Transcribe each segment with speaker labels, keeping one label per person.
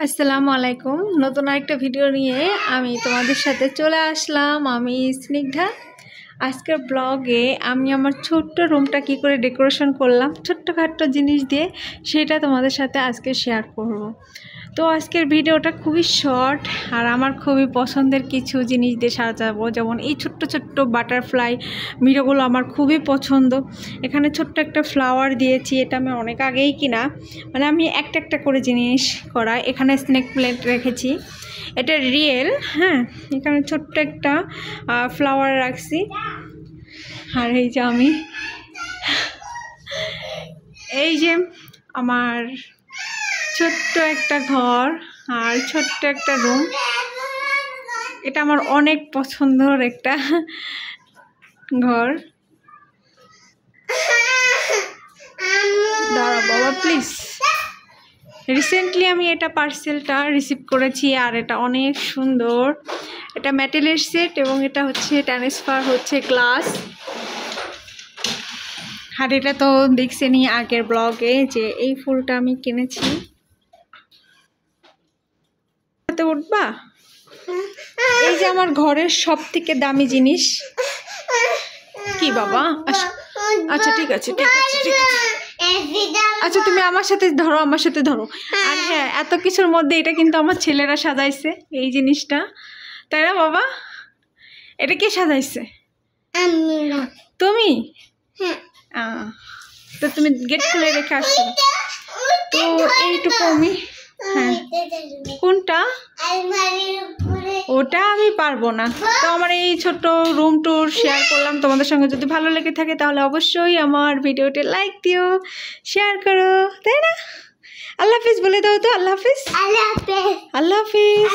Speaker 1: আসসালামু আলাইকুম। নতুন একটা ভিডিও নিয়ে আমি তোমাদের সাথে চলে আসলাম। আমি স্নিগ্ধা। আজকের ব্লগে আমি আমার ছোট্ট রুমটা কি করে ডেকোরেশন করলাম ছোট্টখাট্ট জিনিস দিয়ে, সেটা তোমাদের সাথে আজকে শেয়ার করব। তো আজকের ভিডিওটা খুবই শর্ট আর আমার খুবই পছন্দের কিছু জিনিস দিয়ে সাজাবো, যেমন এই ছোট্ট ছোট্ট বাটারফ্লাই মিরোগুলো আমার খুবই পছন্দ। এখানে ছোট্ট একটা ফ্লাওয়ার দিয়েছি, এটা আমি অনেক আগেই কিনা, মানে আমি একটা একটা করে জিনিস করা। এখানে স্নেক প্লেট রেখেছি, এটা রিয়েল। হ্যাঁ, এখানে ছোট্ট একটা ফ্লাওয়ার রাখছি। আর এই যে আমি এই যে আমার ছোট্ট একটা ঘর আর ছোট্ট একটা রুম, এটা আমার অনেক পছন্দের একটা ঘর। দাঁড়া বাবা প্লিজ। রিসেন্টলি আমি এটা পার্সেলটা রিসিভ করেছি আর এটা অনেক সুন্দর। এটা মেটেলের সেট এবং এটা হচ্ছে ট্রান্সফার হচ্ছে গ্লাস। আর এটা তো দেখছেনই আগের ব্লগে যে এই ফুলটা আমি কিনেছি। উঠবা, এই যে আমার ঘরের সব থেকে দামি জিনিস। কি বাবা, আচ্ছা ঠিক আছে ঠিক আছে ঠিক আছে, আচ্ছা তুমি আমার সাথে ধরো, আমার সাথে ধরো। আর হ্যাঁ, এত কিছুর মধ্যে এটা কিন্তু আমার ছেলেরা সাজাইছে এই জিনিসটা, তাই না বাবা? এটা কে সাজাইছে? তুমি? তো তুমি গেট খুলে রেখে আসছো। তো এইটুকু আমি, হ্যাঁ কোনটা, ওটা আমি পারবো না। তো আমার এই ছোট্ট রুম ট্যুর শেয়ার করলাম তোমাদের সঙ্গে। যদি ভালো লেগে থাকে তাহলে অবশ্যই আমার ভিডিওতে লাইক দিও, শেয়ার করো, তাই না? আল্লাহ হাফিজ বলে দাও তো। আল্লাহ হাফিজ। আল্লাহ হাফিজ।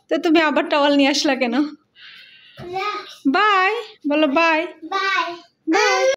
Speaker 1: তো তুমি আবার টাওয়াল নিয়ে আসলা কেন? বাই বলো। Bye bye.